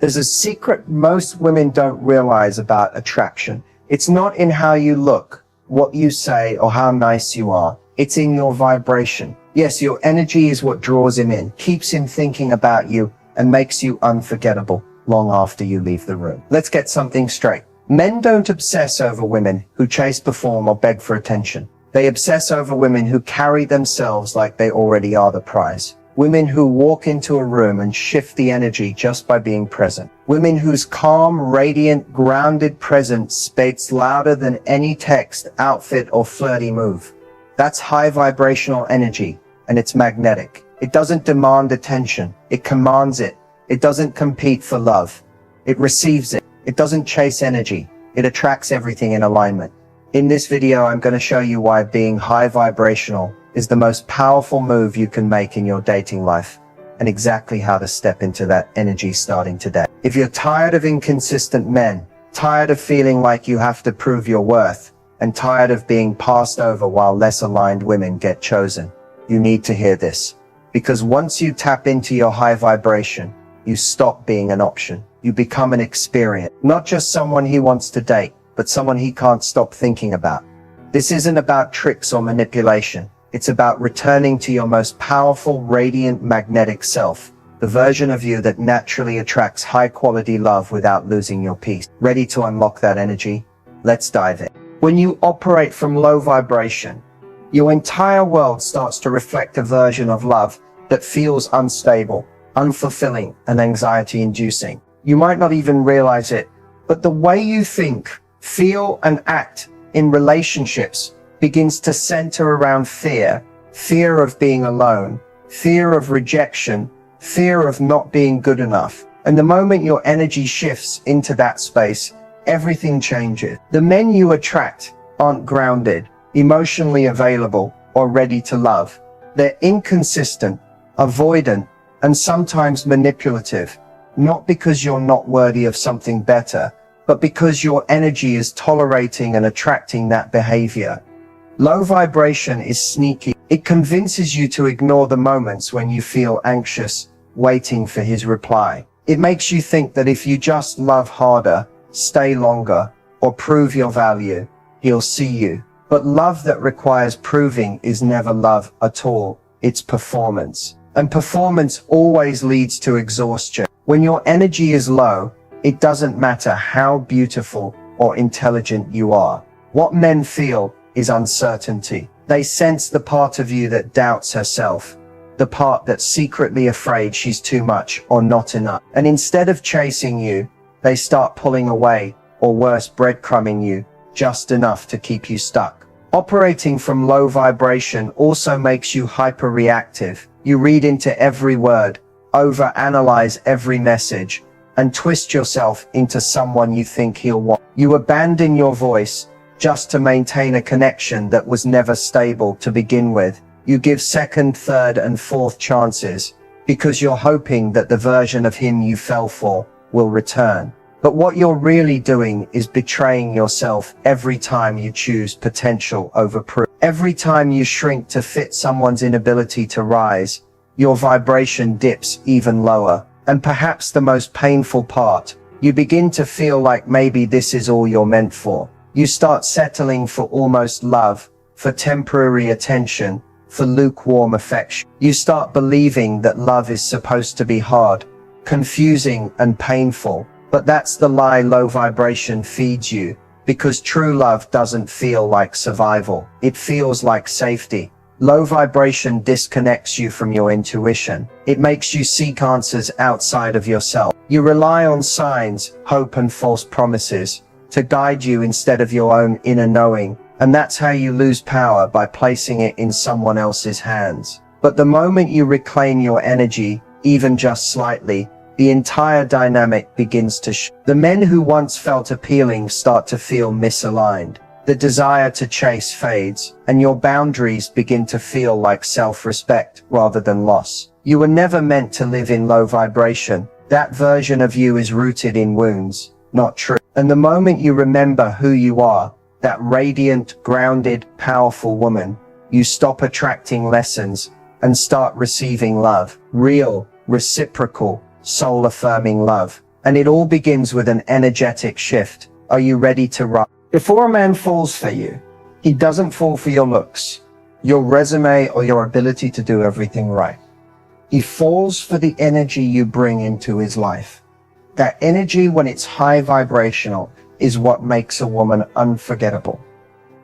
There's a secret most women don't realize about attraction. It's not in how you look, what you say, or how nice you are. It's in your vibration. Yes, your energy is what draws him in, keeps him thinking about you, and makes you unforgettable long after you leave the room. Let's get something straight. Men don't obsess over women who chase, perform, or beg for attention. They obsess over women who carry themselves like they already are the prize. Women who walk into a room and shift the energy just by being present. Women whose calm, radiant, grounded presence speaks louder than any text, outfit, or flirty move. That's high vibrational energy, and it's magnetic. It doesn't demand attention. It commands it. It doesn't compete for love. It receives it. It doesn't chase energy. It attracts everything in alignment. In this video, I'm going to show you why being high vibrational is the most powerful move you can make in your dating life, and exactly how to step into that energy starting today. If you're tired of inconsistent men, tired of feeling like you have to prove your worth, and tired of being passed over while less aligned women get chosen, you need to hear this. Because once you tap into your high vibration, you stop being an option. You become an experience. Not just someone he wants to date, but someone he can't stop thinking about. This isn't about tricks or manipulation. It's about returning to your most powerful, radiant, magnetic self, the version of you that naturally attracts high-quality love without losing your peace. Ready to unlock that energy? Let's dive in. When you operate from low vibration, your entire world starts to reflect a version of love that feels unstable, unfulfilling, and anxiety-inducing. You might not even realize it, but the way you think, feel, and act in relationships begins to center around fear of being alone, fear of rejection, fear of not being good enough. And the moment your energy shifts into that space, everything changes. The men you attract aren't grounded, emotionally available, or ready to love. They're inconsistent, avoidant, and sometimes manipulative, not because you're not worthy of something better, but because your energy is tolerating and attracting that behavior. Low vibration is sneaky. It convinces you to ignore the moments when you feel anxious, waiting for his reply. It makes you think that if you just love harder, stay longer, or prove your value, he'll see you. But love that requires proving is never love at all. It's performance. And performance always leads to exhaustion. When your energy is low, it doesn't matter how beautiful or intelligent you are. What men feel is uncertainty. They sense the part of you that doubts herself, the part that's secretly afraid she's too much or not enough. And instead of chasing you, they start pulling away, or worse, breadcrumbing you, just enough to keep you stuck. Operating from low vibration also makes you hyper-reactive. You read into every word, overanalyze every message, and twist yourself into someone you think he'll want. You abandon your voice just to maintain a connection that was never stable to begin with. You give second, third, and fourth chances because you're hoping that the version of him you fell for will return. But what you're really doing is betraying yourself every time you choose potential over proof. Every time you shrink to fit someone's inability to rise, your vibration dips even lower. And perhaps the most painful part, you begin to feel like maybe this is all you're meant for. You start settling for almost love, for temporary attention, for lukewarm affection. You start believing that love is supposed to be hard, confusing, and painful. But that's the lie low vibration feeds you, because true love doesn't feel like survival. It feels like safety. Low vibration disconnects you from your intuition. It makes you seek answers outside of yourself. You rely on signs, hope, and false promises to guide you instead of your own inner knowing. And that's how you lose power, by placing it in someone else's hands. But the moment you reclaim your energy, even just slightly, the entire dynamic begins to shift. The men who once felt appealing start to feel misaligned. The desire to chase fades, and your boundaries begin to feel like self-respect rather than loss. You were never meant to live in low vibration. That version of you is rooted in wounds, not truth. And the moment you remember who you are, that radiant, grounded, powerful woman, you stop attracting lessons and start receiving love. Real, reciprocal, soul-affirming love. And it all begins with an energetic shift. Are you ready to rise? Before a man falls for you, he doesn't fall for your looks, your resume, or your ability to do everything right. He falls for the energy you bring into his life. That energy, when it's high vibrational, is what makes a woman unforgettable.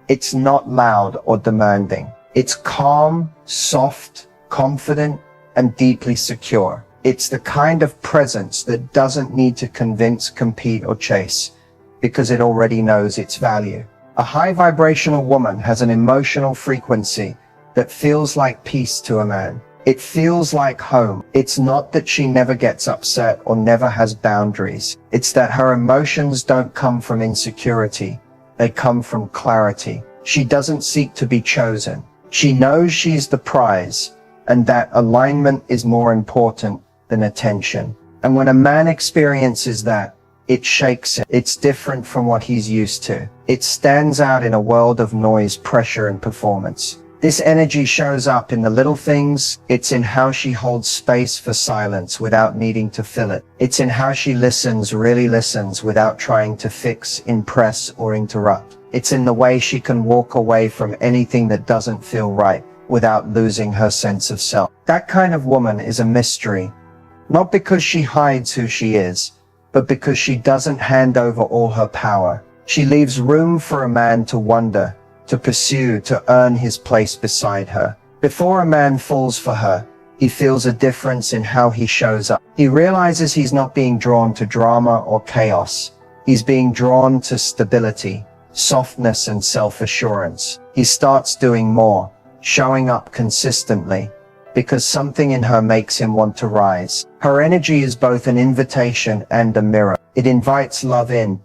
It's not loud or demanding. It's calm, soft, confident, and deeply secure. It's the kind of presence that doesn't need to convince, compete, or chase, because it already knows its value. A high vibrational woman has an emotional frequency that feels like peace to a man. It feels like home. It's not that she never gets upset or never has boundaries. It's that her emotions don't come from insecurity. They come from clarity. She doesn't seek to be chosen. She knows she's the prize, and that alignment is more important than attention. And when a man experiences that, it shakes him. It's different from what he's used to. It stands out in a world of noise, pressure, and performance. This energy shows up in the little things. It's in how she holds space for silence without needing to fill it. It's in how she listens, really listens, without trying to fix, impress, or interrupt. It's in the way she can walk away from anything that doesn't feel right without losing her sense of self. That kind of woman is a mystery, not because she hides who she is, but because she doesn't hand over all her power. She leaves room for a man to wonder, to pursue, to earn his place beside her. Before a man falls for her, he feels a difference in how he shows up. He realizes he's not being drawn to drama or chaos. He's being drawn to stability, softness, and self-assurance. He starts doing more, showing up consistently, because something in her makes him want to rise. Her energy is both an invitation and a mirror. It invites love in,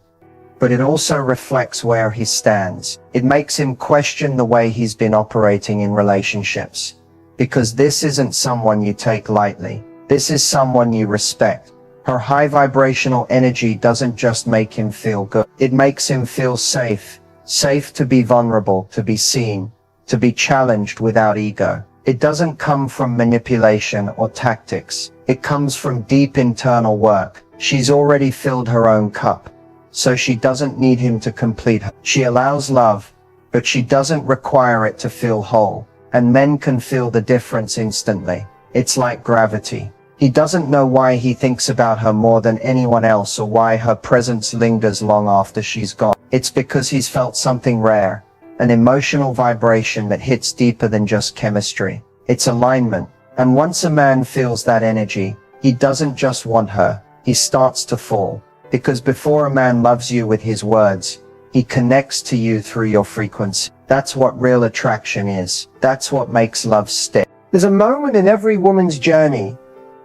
but it also reflects where he stands. It makes him question the way he's been operating in relationships, because this isn't someone you take lightly. This is someone you respect. Her high vibrational energy doesn't just make him feel good. It makes him feel safe. Safe to be vulnerable, to be seen, to be challenged without ego. It doesn't come from manipulation or tactics. It comes from deep internal work. She's already filled her own cup, so she doesn't need him to complete her. She allows love, but she doesn't require it to feel whole. And men can feel the difference instantly. It's like gravity. He doesn't know why he thinks about her more than anyone else, or why her presence lingers long after she's gone. It's because he's felt something rare, an emotional vibration that hits deeper than just chemistry. It's alignment. And once a man feels that energy, he doesn't just want her, he starts to fall. Because before a man loves you with his words, he connects to you through your frequency. That's what real attraction is. That's what makes love stick. There's a moment in every woman's journey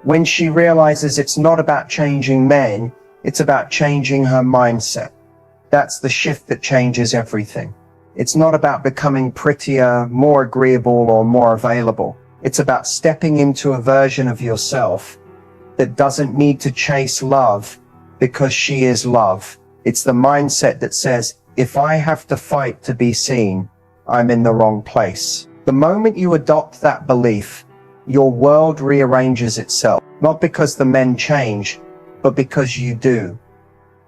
when she realizes it's not about changing men, it's about changing her mindset. That's the shift that changes everything. It's not about becoming prettier, more agreeable, or more available. It's about stepping into a version of yourself that doesn't need to chase love because she is love. It's the mindset that says, if I have to fight to be seen, I'm in the wrong place. The moment you adopt that belief, your world rearranges itself. Not because the men change, but because you do.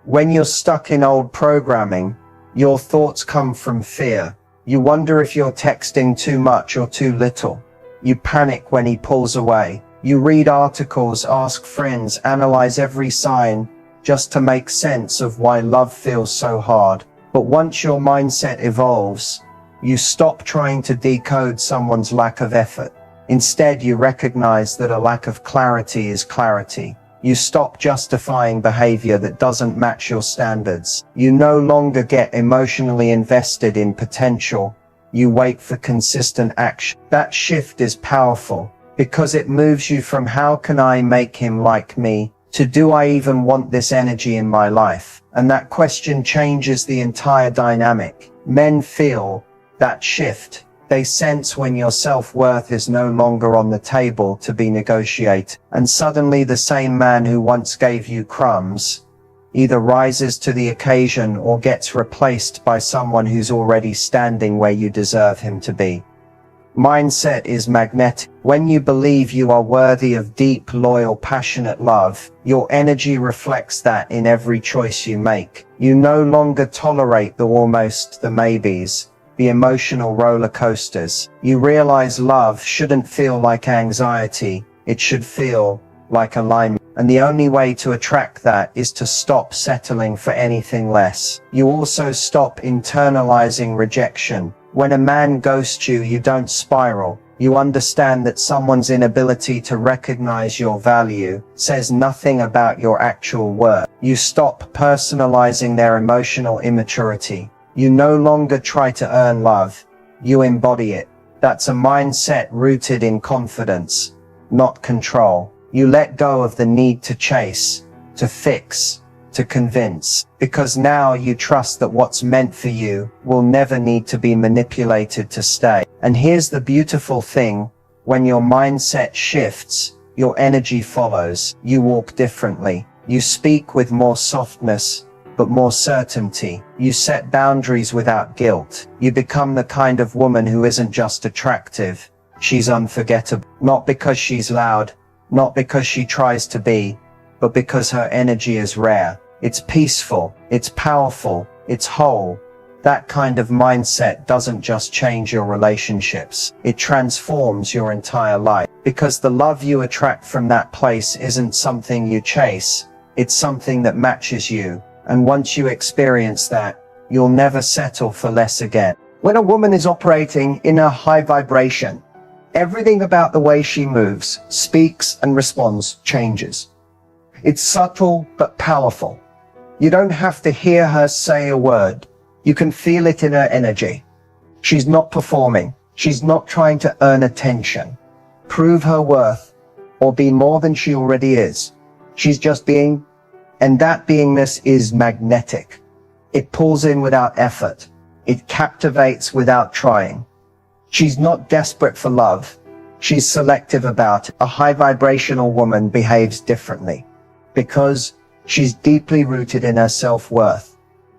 When you're stuck in old programming, your thoughts come from fear. You wonder if you're texting too much or too little. You panic when he pulls away. You read articles, ask friends, analyze every sign, just to make sense of why love feels so hard. But once your mindset evolves, you stop trying to decode someone's lack of effort. Instead, you recognize that a lack of clarity is clarity. You stop justifying behavior that doesn't match your standards. You no longer get emotionally invested in potential. You wait for consistent action. That shift is powerful because it moves you from how can I make him like me to do I even want this energy in my life? And that question changes the entire dynamic. Men feel that shift. They sense when your self-worth is no longer on the table to be negotiated. And suddenly the same man who once gave you crumbs either rises to the occasion or gets replaced by someone who's already standing where you deserve him to be. Mindset is magnetic. When you believe you are worthy of deep, loyal, passionate love, your energy reflects that in every choice you make. You no longer tolerate the almost, the maybes, the emotional roller coasters. You realize love shouldn't feel like anxiety. It should feel like alignment. And the only way to attract that is to stop settling for anything less. You also stop internalizing rejection. When a man ghosts you, you don't spiral. You understand that someone's inability to recognize your value says nothing about your actual worth. You stop personalizing their emotional immaturity. You no longer try to earn love. You embody it. That's a mindset rooted in confidence, not control. You let go of the need to chase, to fix, to convince, because now you trust that what's meant for you will never need to be manipulated to stay. And here's the beautiful thing, when your mindset shifts, your energy follows. You walk differently. You speak with more softness, but more certainty. You set boundaries without guilt. You become the kind of woman who isn't just attractive, she's unforgettable. Not because she's loud, not because she tries to be, but because her energy is rare. It's peaceful, it's powerful, it's whole. That kind of mindset doesn't just change your relationships, it transforms your entire life. Because the love you attract from that place isn't something you chase, it's something that matches you. And once you experience that, you'll never settle for less again. When a woman is operating in a high vibration, everything about the way she moves, speaks, and responds changes. It's subtle but powerful. You don't have to hear her say a word. You can feel it in her energy. She's not performing. She's not trying to earn attention, prove her worth, or be more than she already is. She's just being, and that beingness is magnetic. It pulls in without effort. It captivates without trying. She's not desperate for love. She's selective about it. A high vibrational woman behaves differently because she's deeply rooted in her self-worth.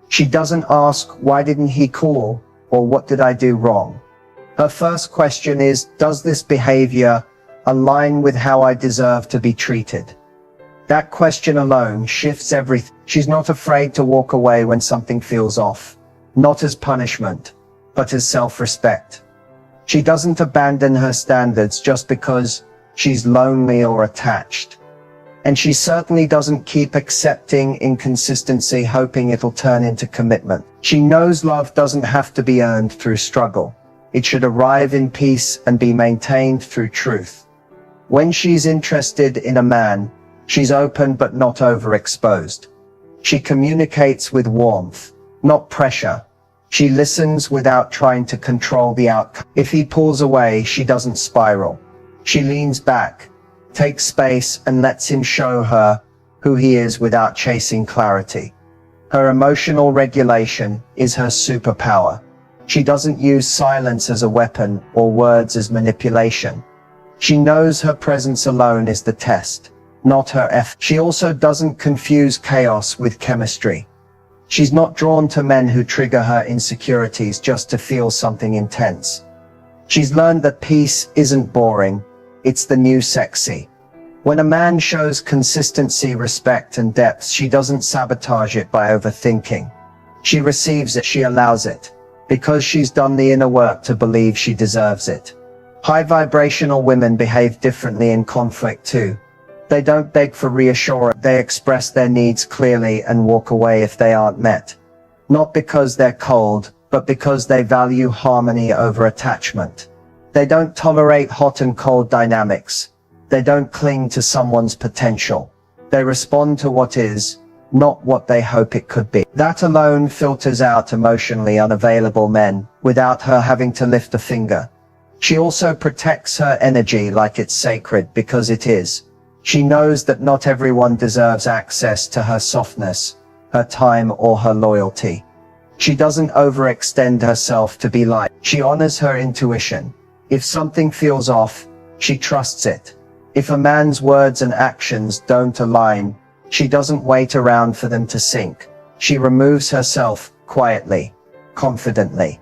She doesn't ask, why didn't he call? Or what did I do wrong? Her first question is, does this behavior align with how I deserve to be treated? That question alone shifts everything. She's not afraid to walk away when something feels off, not as punishment, but as self-respect. She doesn't abandon her standards just because she's lonely or attached. And she certainly doesn't keep accepting inconsistency, hoping it'll turn into commitment. She knows love doesn't have to be earned through struggle. It should arrive in peace and be maintained through truth. When she's interested in a man, she's open but not overexposed. She communicates with warmth, not pressure. She listens without trying to control the outcome. If he pulls away, she doesn't spiral. She leans back, takes space, and lets him show her who he is without chasing clarity. Her emotional regulation is her superpower. She doesn't use silence as a weapon or words as manipulation. She knows her presence alone is the test, not her effort. She also doesn't confuse chaos with chemistry. She's not drawn to men who trigger her insecurities just to feel something intense. She's learned that peace isn't boring, it's the new sexy. When a man shows consistency, respect, and depth, she doesn't sabotage it by overthinking. She receives it, she allows it, because she's done the inner work to believe she deserves it. High vibrational women behave differently in conflict too. They don't beg for reassurance, they express their needs clearly and walk away if they aren't met. Not because they're cold, but because they value harmony over attachment. They don't tolerate hot and cold dynamics. They don't cling to someone's potential. They respond to what is, not what they hope it could be. That alone filters out emotionally unavailable men, without her having to lift a finger. She also protects her energy like it's sacred, because it is. She knows that not everyone deserves access to her softness, her time, or her loyalty. She doesn't overextend herself to be liked. She honors her intuition. If something feels off, she trusts it. If a man's words and actions don't align, she doesn't wait around for them to sink. She removes herself quietly, confidently.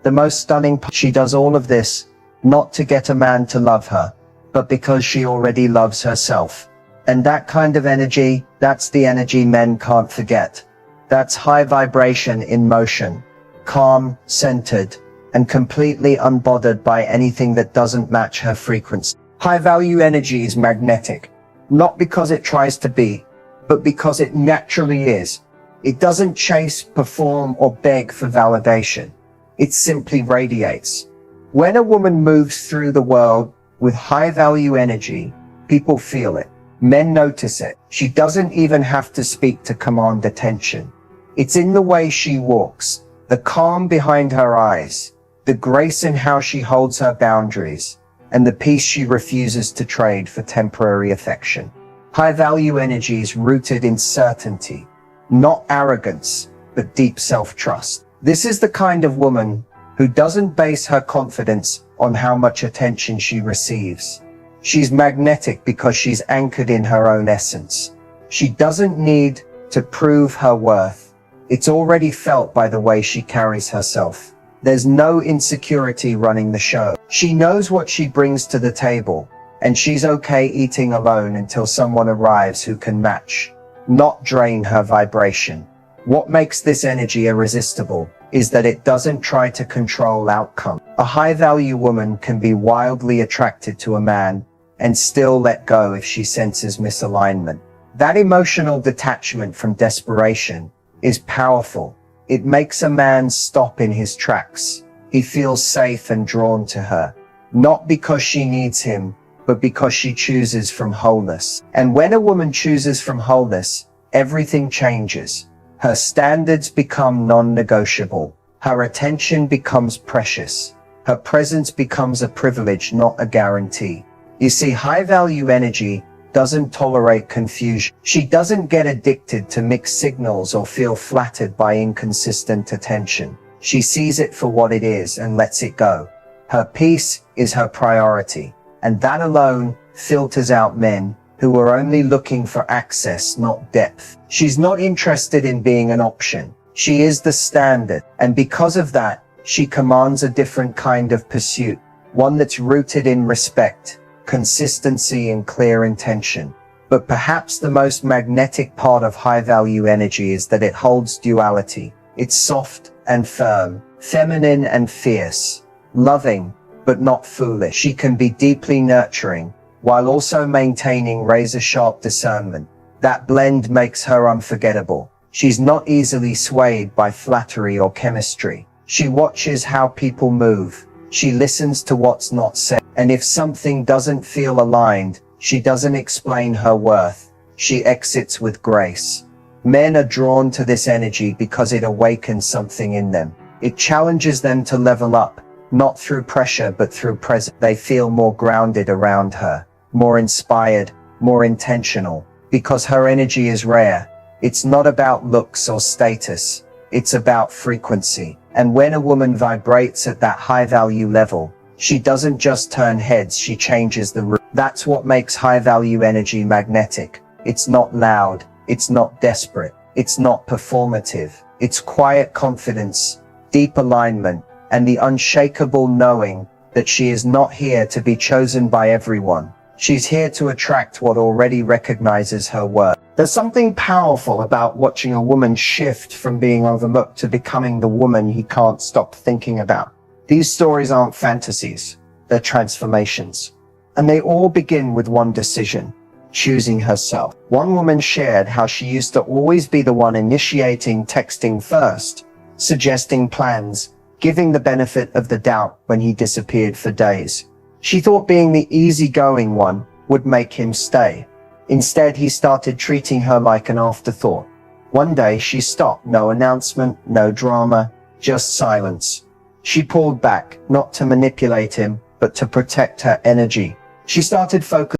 The most stunning part, she does all of this not to get a man to love her, but because she already loves herself. And that kind of energy, that's the energy men can't forget. That's high vibration in motion, calm, centered, and completely unbothered by anything that doesn't match her frequency. High value energy is magnetic, not because it tries to be, but because it naturally is. It doesn't chase, perform, or beg for validation. It simply radiates. When a woman moves through the world with high value energy, people feel it. Men notice it. She doesn't even have to speak to command attention. It's in the way she walks, the calm behind her eyes, the grace in how she holds her boundaries, and the peace she refuses to trade for temporary affection. High value energy is rooted in certainty, not arrogance, but deep self-trust. This is the kind of woman who doesn't base her confidence on how much attention she receives. She's magnetic because she's anchored in her own essence. She doesn't need to prove her worth. It's already felt by the way she carries herself. There's no insecurity running the show. She knows what she brings to the table, and she's okay eating alone until someone arrives who can match, not drain her vibration. What makes this energy irresistible is that it doesn't try to control outcome. A high-value woman can be wildly attracted to a man and still let go if she senses misalignment. That emotional detachment from desperation is powerful. It makes a man stop in his tracks. He feels safe and drawn to her, not because she needs him, but because she chooses from wholeness. And when a woman chooses from wholeness, everything changes. Her standards become non-negotiable. Her attention becomes precious. Her presence becomes a privilege, not a guarantee. You see, high-value energy doesn't tolerate confusion. She doesn't get addicted to mixed signals or feel flattered by inconsistent attention. She sees it for what it is and lets it go. Her peace is her priority, and that alone filters out men who are only looking for access, not depth. She's not interested in being an option. She is the standard, and because of that, she commands a different kind of pursuit, one that's rooted in respect, consistency, and clear intention. But perhaps the most magnetic part of high-value energy is that it holds duality. It's soft and firm, feminine and fierce, loving but not foolish. She can be deeply nurturing while also maintaining razor-sharp discernment. That blend makes her unforgettable. She's not easily swayed by flattery or chemistry. She watches how people move. She listens to what's not said. And if something doesn't feel aligned, she doesn't explain her worth. She exits with grace. Men are drawn to this energy because it awakens something in them. It challenges them to level up, not through pressure but through presence. They feel more grounded around her, more inspired, more intentional, because her energy is rare. It's not about looks or status. It's about frequency. And when a woman vibrates at that high-value level, she doesn't just turn heads, she changes the room. That's what makes high-value energy magnetic. It's not loud. It's not desperate. It's not performative. It's quiet confidence, deep alignment, and the unshakable knowing that she is not here to be chosen by everyone. She's here to attract what already recognizes her worth. There's something powerful about watching a woman shift from being overlooked to becoming the woman he can't stop thinking about. These stories aren't fantasies, they're transformations. And they all begin with one decision: choosing herself. One woman shared how she used to always be the one initiating, texting first, suggesting plans, giving the benefit of the doubt when he disappeared for days. She thought being the easygoing one would make him stay. Instead, he started treating her like an afterthought. One day she stopped. No announcement, no drama, just silence. She pulled back, not to manipulate him, but to protect her energy. She started focusing